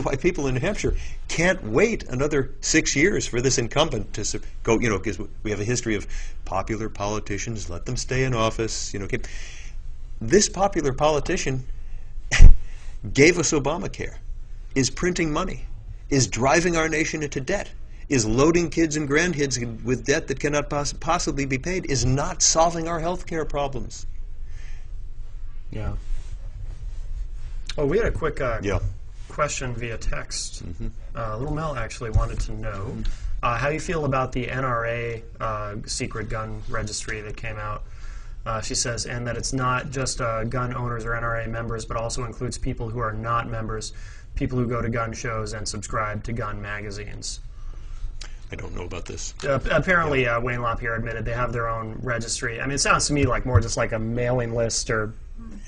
E: why people in New Hampshire can't wait another 6 years for this incumbent to go, because we have a history of popular politicians, let them stay in office, This popular politician gave us Obamacare, is printing money, is driving our nation into debt, is loading kids and grandkids with debt that cannot possibly be paid, is not solving our health care problems.
A: Yeah. Oh, we had a quick question via text. Little Mel actually wanted to know how you feel about the NRA secret gun registry that came out. She says, and that it's not just gun owners or NRA members, but also includes people who are not members, people who go to gun shows and subscribe to gun magazines.
E: I don't know about this.
A: Apparently, Wayne LaPierre admitted they have their own registry. I mean, it sounds to me like more just like a mailing list, or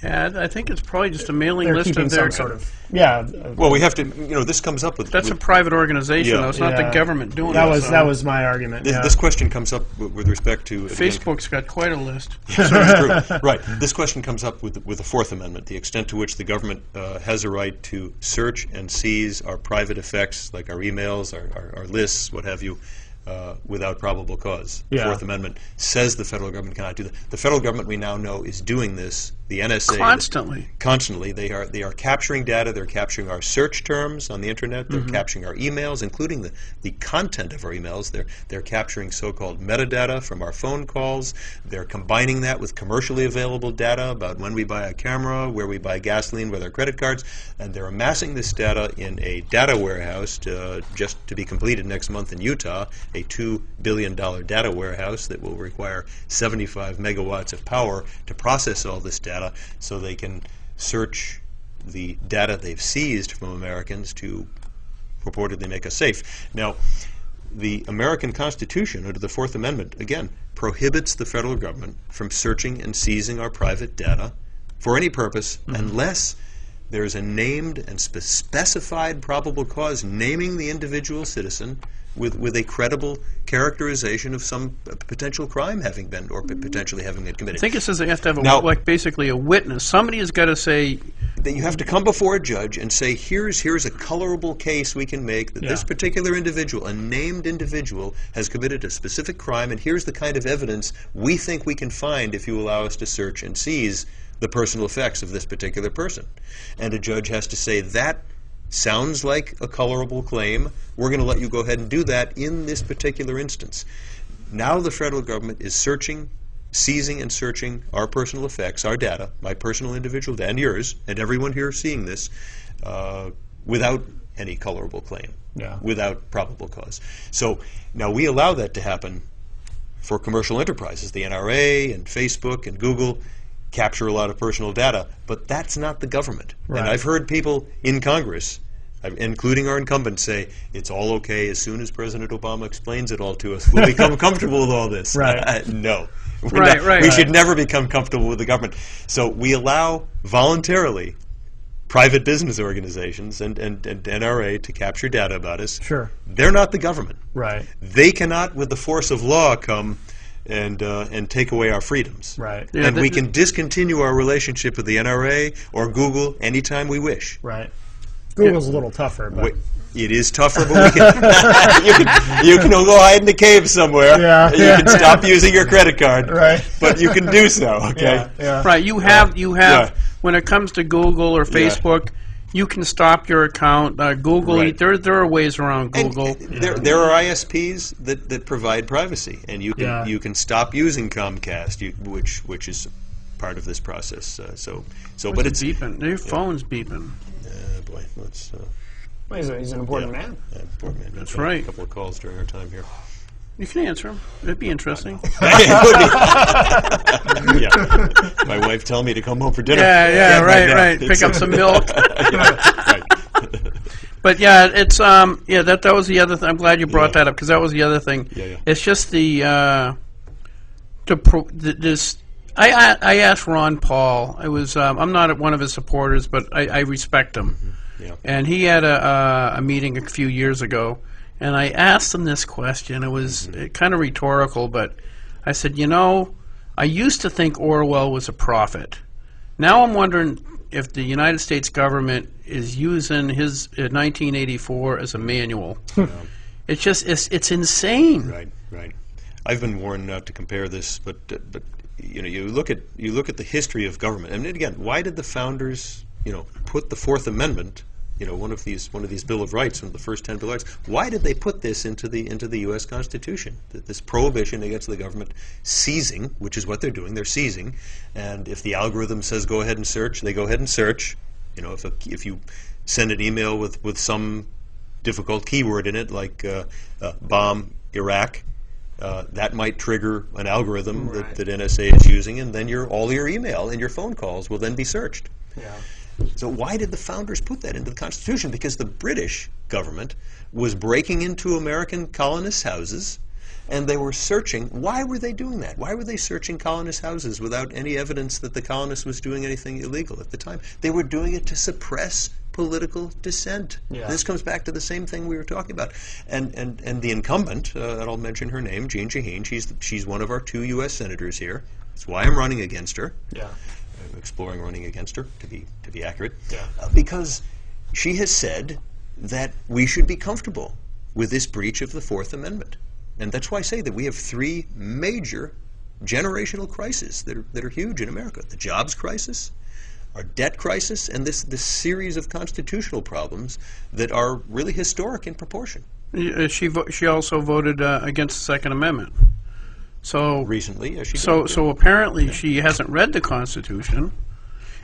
B: Yeah, I think it's probably just a mailing
A: they're
B: list
A: keeping
B: of their.
A: some sort of
E: Well, we have to. This comes up with.
B: That's a private organization,
E: Yeah.
B: though. It's not the
A: Yeah.
B: government doing
A: that
B: it.
A: was
B: so.
A: that was my argument.
E: This,
A: Yeah.
E: this question comes up with respect to
B: Facebook's got quite a list.
E: True. Right. This question comes up with the Fourth Amendment, the extent to which the government has a right to search and seize our private effects, like our emails, our lists, what have you, without probable cause. The
A: Yeah.
E: Fourth Amendment says the federal government cannot do that. The federal government, we now know, is doing this. The NSA
B: Constantly.
E: they are capturing data. They're capturing our search terms on the internet. They're capturing our emails, including the content of our emails. They're capturing so-called metadata from our phone calls. They're combining that with commercially available data about when we buy a camera, where we buy gasoline with our credit cards, and they're amassing this data in a data warehouse just to be completed next month in Utah, a $2 billion data warehouse that will require 75 megawatts of power to process all this data, so they can search the data they've seized from Americans to purportedly make us safe. Now, the American Constitution, under the Fourth Amendment, again, prohibits the federal government from searching and seizing our private data for any purpose unless there is a named and specified probable cause naming the individual citizen with a credible characterization of some potential crime having been, or potentially having been committed.
B: I think it says they have to have
E: Now-
B: basically a witness. Somebody has got to say,
E: That you have to come before a judge and say, here's a colorable case we can make that this particular individual, a named individual, has committed a specific crime, and here's the kind of evidence we think we can find if you allow us to search and seize the personal effects of this particular person. And a judge has to say, that sounds like a colorable claim. We're going to let you go ahead and do that in this particular instance. Now the federal government is seizing and searching our personal effects, our data, my personal individual data, and yours, and everyone here seeing this, without any colorable claim, without probable cause. So now we allow that to happen for commercial enterprises. The NRA and Facebook and Google capture a lot of personal data, but that's not the government.
A: Right.
E: And I've heard people in Congress, including our incumbents, say it's all okay as soon as President Obama explains it all to us. We'll become comfortable with all this.
A: Right.
E: No.
B: Right.
E: We should never become comfortable with the government. So we allow voluntarily private business organizations and NRA to capture data about us.
A: Sure.
E: They're not the government.
A: Right.
E: They cannot, with the force of law, come and take away our freedoms.
A: Right.
B: Yeah,
E: And we can discontinue our relationship with the NRA or Google anytime we wish.
A: Right. Google's a little tougher, but
E: It is tougher, but we can, you can go hide in a cave somewhere.
A: Yeah,
E: You can stop using your credit card,
A: Right.
E: but you can do so. Okay.
A: yeah.
B: Right, you have
E: Yeah.
B: when it comes to Google or Facebook, you can stop your account. Google,
E: Right.
B: there are ways around
E: And
B: Google.
E: there are ISPs that provide privacy, and you can
A: Yeah.
E: you can stop using Comcast, which is part of this process. But it's
B: beeping. Your phone's beeping.
E: boy, let's.
A: He's an important man.
E: Poor man.
B: That's
E: Got
B: right.
E: A couple of calls during our time here.
B: You can answer them. It'd be interesting.
E: It would be. Yeah. My wife tell me to come home for dinner.
B: Yeah,
E: now.
B: right. Pick up some milk.
E: Right.
B: But yeah, it's that was the other thing. I'm glad you brought
E: Yeah.
B: that up because that was the other thing.
E: Yeah.
B: It's just I asked Ron Paul. I'm not one of his supporters, but I respect him.
E: Yeah.
B: And he had a meeting a few years ago, and I asked him this question. It was kind of rhetorical, but I said, I used to think Orwell was a prophet. Now I'm wondering if the United States government is using his 1984 as a manual. It's just it's insane.
E: Right. I've been warned not to compare this, but you look at the history of government, and again, why did the founders put the Fourth Amendment, one of these Bill of Rights, one of the first 10 Bill of Rights? Why did they put this into the U.S. Constitution? This prohibition against the government seizing, which is what they're doing. They're seizing, and if the algorithm says go ahead and search, they go ahead and search. If you send an email with some difficult keyword in it, like bomb Iraq, that might trigger an algorithm that NSA is using, and then all your email and your phone calls will then be searched.
A: Yeah.
E: So why did the founders put that into the Constitution? Because the British government was breaking into American colonists' houses, and they were searching. Why were they doing that? Why were they searching colonists' houses without any evidence that the colonist was doing anything illegal at the time? They were doing it to suppress political dissent.
A: Yeah.
E: This comes back to the same thing we were talking about. And the incumbent, and I'll mention her name, Jean Shaheen, she's one of our 2 U.S. senators here. That's why I'm running against her.
A: Yeah.
E: Exploring running against her, to be accurate.
A: Yeah.
E: Because she has said that we should be comfortable with this breach of the Fourth Amendment. And that's why I say that we have 3 major generational crises that are huge in America. The jobs crisis, our debt crisis, and this series of constitutional problems that are really historic in proportion.
B: She also voted against the Second Amendment. So
E: Recently, as she
B: So
E: did.
B: so apparently she hasn't read the Constitution.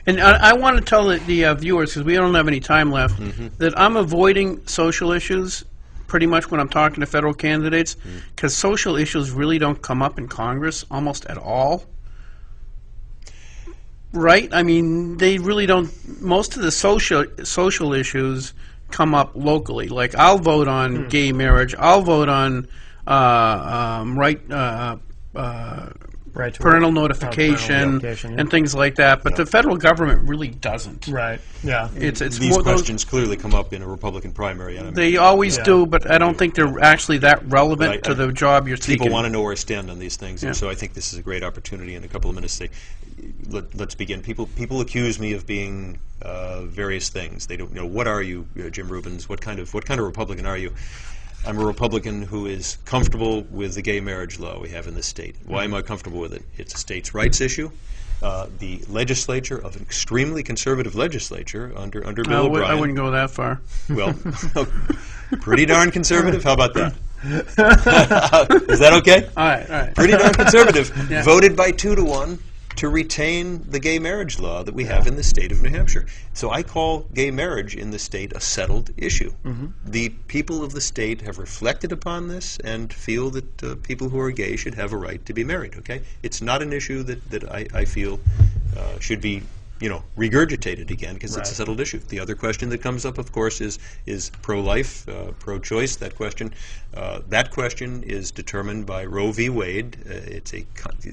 B: And I want to tell the viewers, because we don't have any time left, that I'm avoiding social issues pretty much when I'm talking to federal candidates, because social issues really don't come up in Congress almost at all. Right? I mean, they really don't. Most of the social issues come up locally. Like, I'll vote on gay marriage. I'll vote on parental notification and things like that. But the federal government really doesn't.
A: Right. Yeah.
B: It's
E: These
B: more
E: questions clearly come up in a Republican primary. And I mean,
B: they always do, but I don't think they're actually that relevant to the job you're seeking.
E: people want to know where I stand on these things, and so I think this is a great opportunity in a couple of minutes to let's begin. People accuse me of being various things. They don't know, what are you, Jim Rubens? What kind of Republican are you? I'm a Republican who is comfortable with the gay marriage law we have in this state. Why am I comfortable with it? It's a states' rights issue. The legislature, of an extremely conservative legislature under Bill O'Brien.
B: I wouldn't go that far.
E: Well, pretty darn conservative. How about that? Is that okay?
B: All right.
E: Pretty darn conservative.
B: Yeah.
E: Voted by 2-1 to retain the gay marriage law that we have in the state of New Hampshire. So I call gay marriage in the state a settled issue. The people of the state have reflected upon this and feel that people who are gay should have a right to be married. Okay, it's not an issue that I feel should be regurgitated again, because it's a settled issue. The other question that comes up, of course, is pro-life, pro-choice. That question is determined by Roe v. Wade. It's an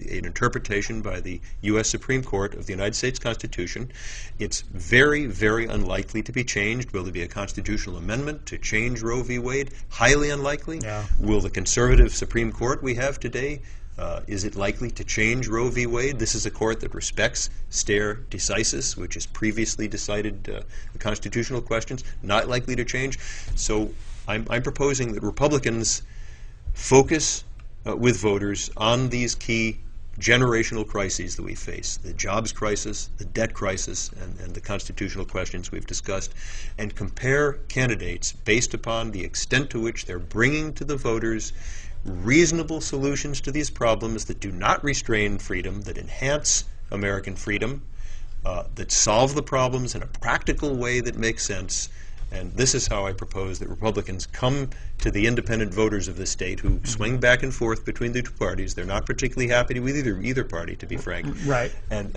E: interpretation by the U.S. Supreme Court of the United States Constitution. It's very, very unlikely to be changed. Will there be a constitutional amendment to change Roe v. Wade? Highly unlikely.
A: Yeah.
E: Will the conservative Supreme Court we have today Is it likely to change Roe v. Wade? This is a court that respects stare decisis, which has previously decided constitutional questions, not likely to change. So I'm proposing that Republicans focus with voters on these key generational crises that we face, the jobs crisis, the debt crisis, and the constitutional questions we've discussed, and compare candidates based upon the extent to which they're bringing to the voters reasonable solutions to these problems that do not restrain freedom, that enhance American freedom, that solve the problems in a practical way that makes sense. And this is how I propose that Republicans come to the independent voters of this state who swing back and forth between the two parties. They're not particularly happy with either party, to be frank.
A: Right.
E: And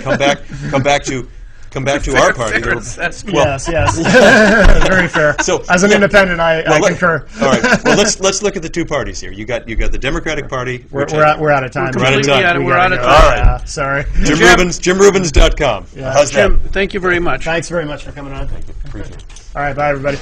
E: come back to our party.
B: Fair assessment.
A: Yes. Very fair.
E: So,
A: as an
E: yeah.
A: independent, I concur.
E: All right. Well, let's look at the two parties here. You got the Democratic Party.
A: We're out of time.
E: We're out of time.
B: We're out of time.
E: All right.
A: Yeah, sorry.
E: JimRubens.com.
A: Yeah.
E: How's that?
B: Jim, thank you very much.
A: Thanks very much for coming on.
E: Appreciate it.
A: All right, bye everybody.